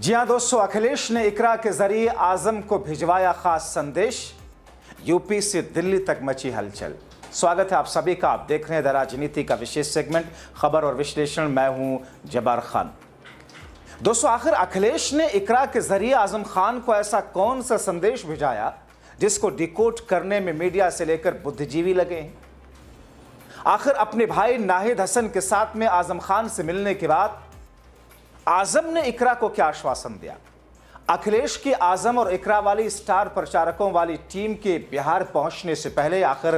जी हाँ दोस्तों, अखिलेश ने इकरा के जरिए आजम को भिजवाया खास संदेश। यूपी से दिल्ली तक मची हलचल। स्वागत है आप सभी का। आप देख रहे हैं द राजनीति का विशेष सेगमेंट खबर और विश्लेषण। मैं हूं जब्बार खान। दोस्तों, आखिर अखिलेश ने इकरा के जरिए आजम खान को ऐसा कौन सा संदेश भिजाया जिसको डिकोड करने में मीडिया से लेकर बुद्धिजीवी लगे हैं। आखिर अपने भाई नाहिद हसन के साथ में आजम खान से मिलने के बाद आजम ने इकरा को क्या आश्वासन दिया। अखिलेश की आजम और इकरा वाली स्टार प्रचारकों वाली टीम के बिहार पहुंचने से पहले आखिर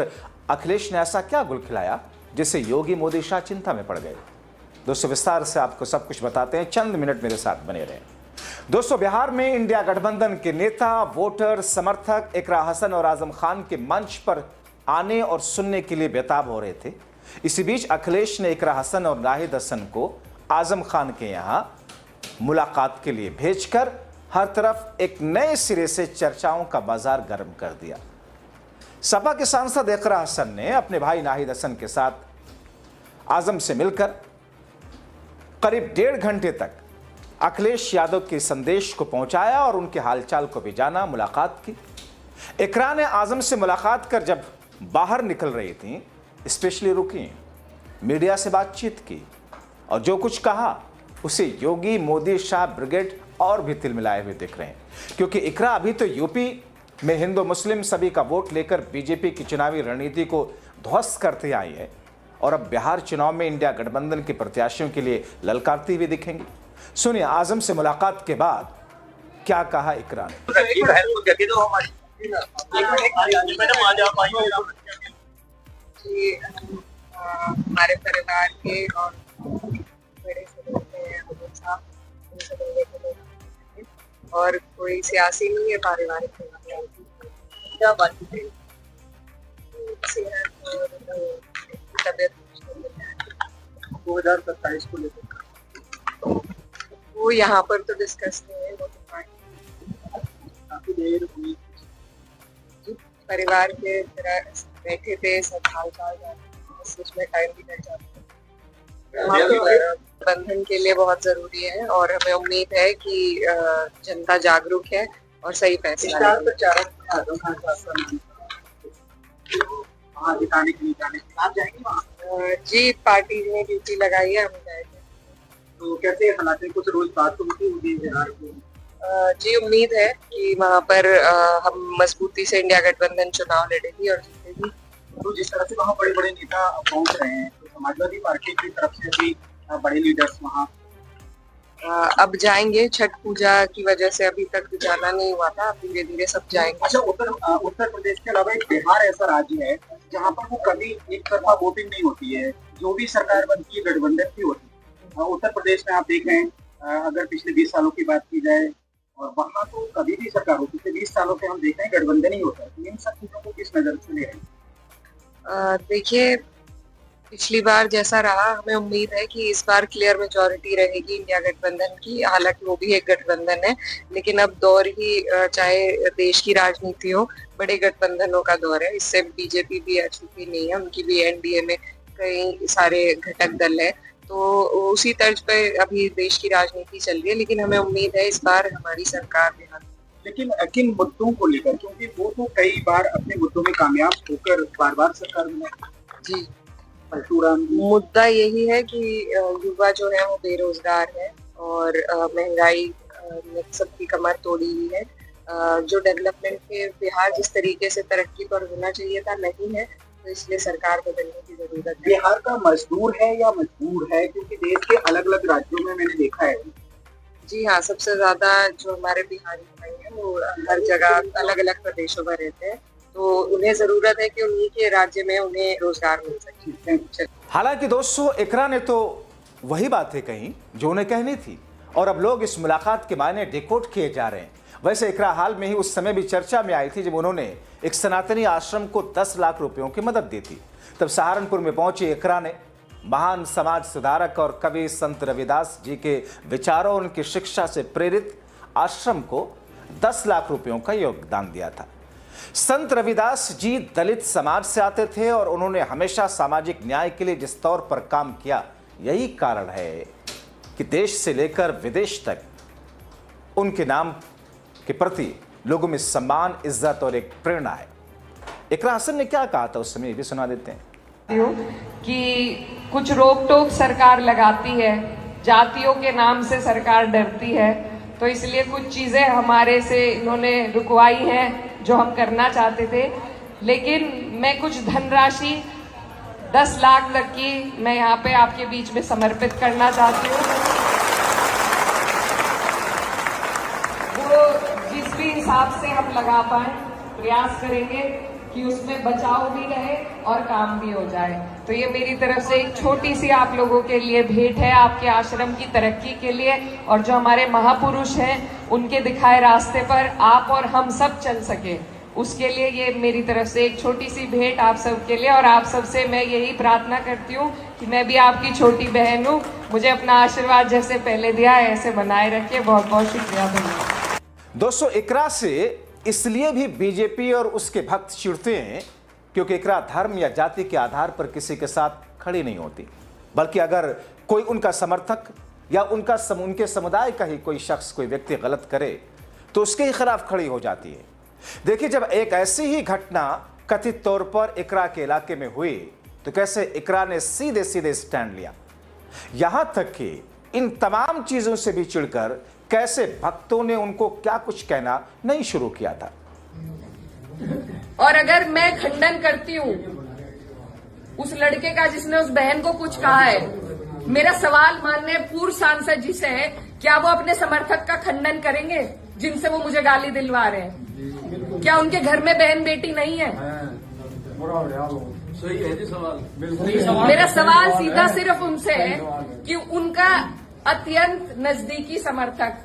अखिलेश ने ऐसा क्या गुल खिलाया जिससे योगी मोदी शाह चिंता में पड़ गए। दोस्तों, विस्तार से आपको सब कुछ बताते हैं, चंद मिनट मेरे साथ बने रहें। दोस्तों, बिहार में इंडिया गठबंधन के नेता, वोटर, समर्थक इकरा हसन और आजम खान के मंच पर आने और सुनने के लिए बेताब हो रहे थे। इसी बीच अखिलेश ने इकरा हसन और नाहिद हसन को आजम खान के यहां मुलाकात के लिए भेजकर हर तरफ एक नए सिरे से चर्चाओं का बाजार गर्म कर दिया। सपा के सांसद इकरा हसन ने अपने भाई नाहिद हसन के साथ आजम से मिलकर करीब 1.5 घंटे तक अखिलेश यादव के संदेश को पहुंचाया और उनके हालचाल को भी जाना, मुलाकात की। इकरा ने आजम से मुलाकात कर जब बाहर निकल रही थी, स्पेशली रुकी, मीडिया से बातचीत की और जो कुछ कहा उसे योगी मोदी शाह ब्रिगेड और भी तिलमिलाए हुए दिख रहे हैं। क्योंकि इकरा अभी तो यूपी में हिंदू मुस्लिम सभी का वोट लेकर बीजेपी की चुनावी रणनीति को ध्वस्त करते आई है और अब बिहार चुनाव में इंडिया गठबंधन के प्रत्याशियों के लिए ललकारती हुई दिखेंगी। सुनिए आजम से मुलाकात के बाद क्या कहा इकरा ने। हमारे परिवार के और बड़े सदस्य हैं उनसे मिलने के लिए, और कोई सियासी नहीं है, पारिवारिक क्या बात है। तबियत 2027 को लेकर वो यहाँ पर तो डिस्कस नहीं है, वो तो काफी देर हुई परिवार के बैठे थे, सब हाल चाल उसमें टाइम भी लग जाता है। बंधन के लिए बहुत जरूरी है और हमें उम्मीद है कि जनता जागरूक है और सही फैसला जी। पार्टी ने ड्यूटी लगाई है, हम जाएंगे। तो कैसे हालात कुछ रोज बात तो होती बिहार को? जी, उम्मीद है कि वहाँ पर हम मजबूती से इंडिया गठबंधन चुनाव लड़ेगी और जीतेगी। तो जिस तरह से वहाँ बड़े बड़े नेता पहुँच रहे हैं, तो समाजवादी पार्टी की तरफ से भी बड़े लीडर्स वहाँ अब जाएंगे। छठ पूजा की वजह से अभी तक जाना नहीं हुआ था, धीरे धीरे सब जाएंगे। अच्छा, उत्तर प्रदेश के अलावा एक बिहार ऐसा राज्य है जहाँ पर वो कभी एक तरफा वोटिंग नहीं होती है, जो भी सरकार बनती है गठबंधन की होती है। उत्तर प्रदेश में आप देख रहे हैं, अगर पिछले 20 सालों की बात की जाए, और वहाँ तो कभी भी सरकार हो, पिछले 20 सालों से हम देख रहे हैं गठबंधन ही होता है। तो इन सब चीजों को किस नजर से ले रहे हैं? देखिए, पिछली बार जैसा रहा, हमें उम्मीद है कि इस बार क्लियर मेजॉरिटी रहेगी इंडिया गठबंधन की। हालांकि वो भी एक गठबंधन है, लेकिन अब दौर ही चाहे देश की राजनीति हो, बड़े गठबंधनों का दौर है। इससे बीजेपी भी अछूती नहीं है, उनकी भी एनडीए में कई सारे घटक दल है, तो उसी तर्ज पे अभी देश की राजनीति चल रही है। लेकिन हमें उम्मीद है इस बार हमारी सरकार में। लेकिन किन मुद्दों को लेकर, क्योंकि वो तो कई बार अपने मुद्दों में कामयाब होकर बार बार सरकार में। जी, मुद्दा यही है कि युवा जो है वो बेरोजगार है और महंगाई ने सबकी कमर तोड़ी हुई है। जो डेवलपमेंट के बिहार जिस तरीके से तरक्की पर होना चाहिए था, नहीं है, तो इसलिए सरकार बदलने की जरूरत है। बिहार का मजदूर है या मजबूर है? क्योंकि देश के अलग अलग राज्यों में मैंने देखा है। जी हाँ, सबसे ज्यादा जो हमारे बिहारी भाई हैं वो हर जगह अलग अलग प्रदेशों में रहते हैं, तो उन्हें जरूरत है कि उन्हीं के राज्य में उन्हें रोजगार मिल सके। हालांकि दोस्तों, इकरा ने तो वही बातें कही जो उन्हें कहनी थी और अब लोग इस मुलाकात के मायने डिकोड किए जा रहे हैं। वैसे इकरा हाल में ही उस समय भी चर्चा में आई थी जब उन्होंने एक सनातनी आश्रम को 10 लाख रुपयों की मदद दी थी। तब सहारनपुर में पहुंचे इकरा ने महान समाज सुधारक और कवि संत रविदास जी के विचारों, उनकी शिक्षा से प्रेरित आश्रम को 10 लाख रुपयों का योगदान दिया था। संत रविदास जी दलित समाज से आते थे और उन्होंने हमेशा सामाजिक न्याय के लिए जिस तौर पर काम किया, यही कारण है कि देश से लेकर विदेश तक उनके नाम के प्रति लोगों में सम्मान, इज्जत और एक प्रेरणा है। इकरा हसन ने क्या कहा था उस समय, ये भी सुना देते हैं। कि कुछ रोक टोक सरकार लगाती है, जातियों के नाम से सरकार डरती है, तो इसलिए कुछ चीजें हमारे से इन्होंने रुकवाई हैं जो हम करना चाहते थे। लेकिन मैं कुछ धनराशि 10 लाख तक की मैं यहाँ पे आपके बीच में समर्पित करना चाहती हूँ। वो जिस भी हिसाब से हम लगा पाए प्रयास करेंगे कि उसमें बचाव भी रहे और काम भी हो जाए। तो ये मेरी तरफ से एक छोटी सी आप लोगों के लिए भेंट है, आपके आश्रम की तरक्की के लिए, और जो हमारे महापुरुष हैं उनके दिखाए रास्ते पर आप और हम सब चल सके, उसके लिए ये मेरी तरफ से एक छोटी सी भेंट आप सबके लिए। और आप सबसे मैं यही प्रार्थना करती हूँ कि मैं भी आपकी छोटी बहन हूँ, मुझे अपना आशीर्वाद जैसे पहले दिया है ऐसे बनाए रखिए। बहुत बहुत शुक्रिया। धन्यवाद। दोस्तों, इकरा से इसलिए भी बीजेपी और उसके भक्त चिढ़ते हैं क्योंकि इकरा धर्म या जाति के आधार पर किसी के साथ खड़ी नहीं होती, बल्कि अगर कोई उनका समर्थक या उनके समुदाय का ही कोई शख्स, कोई व्यक्ति गलत करे तो उसके ही खिलाफ खड़ी हो जाती है। देखिए, जब एक ऐसी ही घटना कथित तौर पर इकरा के इलाके में हुई तो कैसे इकरा ने सीधे सीधे स्टैंड लिया, यहां तक कि इन तमाम चीजों से भी चिढ़कर कैसे भक्तों ने उनको क्या कुछ कहना नहीं शुरू किया था। और अगर मैं खंडन करती हूँ उस लड़के का जिसने उस बहन को कुछ कहा है, मेरा सवाल माननीय पूर्व सांसद जी से है, क्या वो अपने समर्थक का खंडन करेंगे जिनसे वो मुझे गाली दिलवा रहे हैं? क्या उनके घर में बहन बेटी नहीं है? मेरा सवाल सीधा सिर्फ उनसे है कि उनका अत्यंत नजदीकी समर्थक,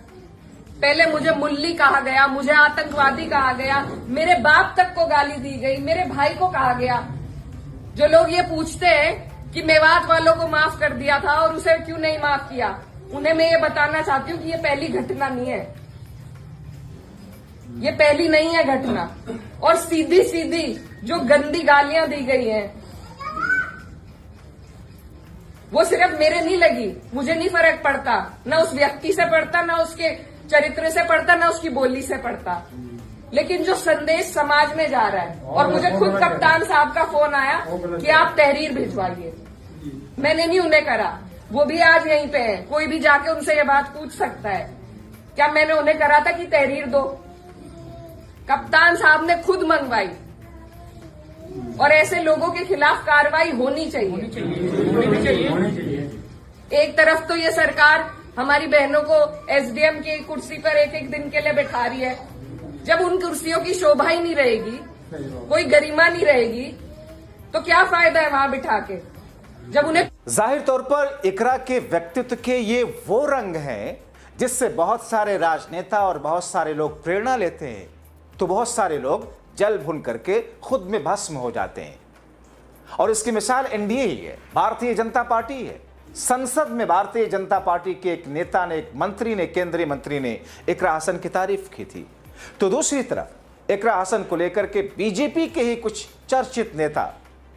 पहले मुझे मुल्ली कहा गया, मुझे आतंकवादी कहा गया, मेरे बाप तक को गाली दी गई, मेरे भाई को कहा गया। जो लोग ये पूछते हैं कि मेवात वालों को माफ कर दिया था और उसे क्यों नहीं माफ किया, उन्हें मैं ये बताना चाहती हूँ कि ये पहली घटना नहीं है, ये पहली नहीं है घटना। और सीधी सीधी जो गंदी गालियां दी गई हैं वो सिर्फ मेरे नहीं लगी, मुझे नहीं फर्क पड़ता, ना उस व्यक्ति से पड़ता, ना उसके चरित्र से पड़ता, ना उसकी बोली से पड़ता, लेकिन जो संदेश समाज में जा रहा है। और मुझे खुद कप्तान साहब का फोन आया कि आप तहरीर भिजवाइए, मैंने नहीं उन्हें करा, वो भी आज यहीं पे है, कोई भी जाके उनसे ये बात पूछ सकता है, क्या मैंने उन्हें करा था कि तहरीर दो? कप्तान साहब ने खुद मंगवाई। और ऐसे लोगों के खिलाफ कार्रवाई होनी चाहिए। एक तरफ तो ये सरकार हमारी बहनों को एसडीएम की कुर्सी पर एक एक दिन के लिए बैठा रही है, जब उन कुर्सियों की शोभा ही नहीं रहेगी, कोई गरिमा नहीं रहेगी, तो क्या फायदा है वहां बिठा के, जब उन्हें। जाहिर तौर पर इकरा के व्यक्तित्व के ये वो रंग हैं जिससे बहुत सारे राजनेता और बहुत सारे लोग प्रेरणा लेते हैं, तो बहुत सारे लोग जल भुन करके खुद में भस्म हो जाते हैं। और इसकी मिसाल एनडीए ही है, भारतीय जनता पार्टी है। संसद में भारतीय जनता पार्टी के एक नेता ने, एक मंत्री ने, केंद्रीय मंत्री ने इकरा हसन की तारीफ की थी, तो दूसरी तरफ इकरा हसन को लेकर के बीजेपी के ही कुछ चर्चित नेता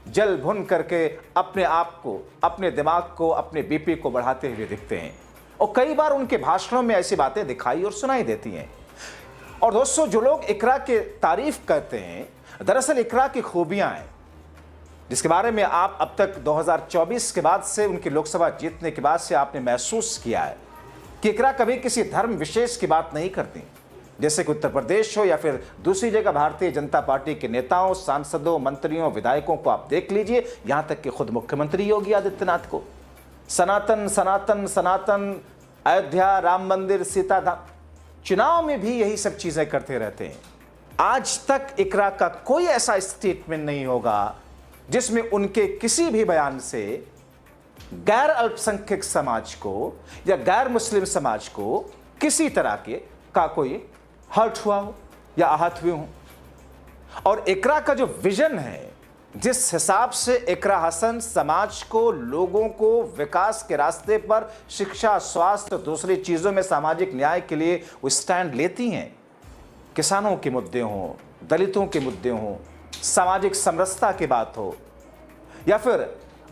जल भुन करके अपने आप को, अपने दिमाग को, अपने बीपी को बढ़ाते हुए दिखते हैं। और कई बार उनके भाषणों में ऐसी बातें दिखाई और सुनाई देती हैं। और दोस्तों, जो लोग इकरा के तारीफ करते हैं, दरअसल इकरा की खूबियां हैं जिसके बारे में आप अब तक 2024 के बाद से, उनकी लोकसभा जीतने के बाद से आपने महसूस किया है कि इकरा कभी किसी धर्म विशेष की बात नहीं करती, जैसे कि उत्तर प्रदेश हो या फिर दूसरी जगह भारतीय जनता पार्टी के नेताओं, सांसदों, मंत्रियों, विधायकों को आप देख लीजिए, यहां तक कि खुद मुख्यमंत्री योगी आदित्यनाथ को सनातन सनातन सनातन, अयोध्या, राम मंदिर, सीता धाम, चुनाव में भी यही सब चीजें करते रहते हैं। आज तक इकरा का कोई ऐसा स्टेटमेंट नहीं होगा जिसमें उनके किसी भी बयान से गैर अल्पसंख्यक समाज को या गैर मुस्लिम समाज को किसी तरह का कोई हर्ट हुआ हो या आहत हुए हो। और इकरा का जो विजन है, जिस हिसाब से इकरा हसन समाज को, लोगों को विकास के रास्ते पर, शिक्षा, स्वास्थ्य, दूसरी चीज़ों में सामाजिक न्याय के लिए वो स्टैंड लेती हैं, किसानों के मुद्दे हों, दलितों के मुद्दे हों, सामाजिक समरसता की बात हो, या फिर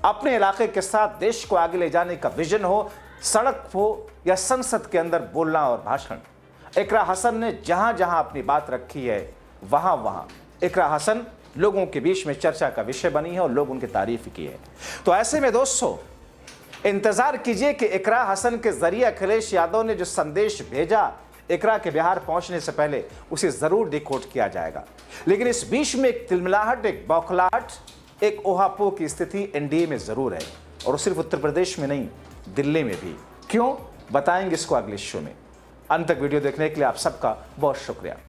अपने इलाके के साथ देश को आगे ले जाने का विजन हो, सड़क हो या संसद के अंदर बोलना और भाषण, इकरा हसन ने जहां जहां अपनी बात रखी है वहां वहां इकरा हसन लोगों के बीच में चर्चा का विषय बनी है और लोग उनकी तारीफ की है। तो ऐसे में दोस्तों इंतजार कीजिए कि इकरा हसन के जरिए अखिलेश यादव ने जो संदेश भेजा इकरा के बिहार पहुंचने से पहले उसे जरूर डिकोड किया जाएगा। लेकिन इस बीच में एक तिलमिलाहट, एक बौखलाहट, एक ओहापोह की स्थिति एनडीए में जरूर है, और सिर्फ उत्तर प्रदेश में नहीं, दिल्ली में भी। क्यों, बताएंगे इसको अगले शो में। अंत तक वीडियो देखने के लिए आप सबका बहुत शुक्रिया।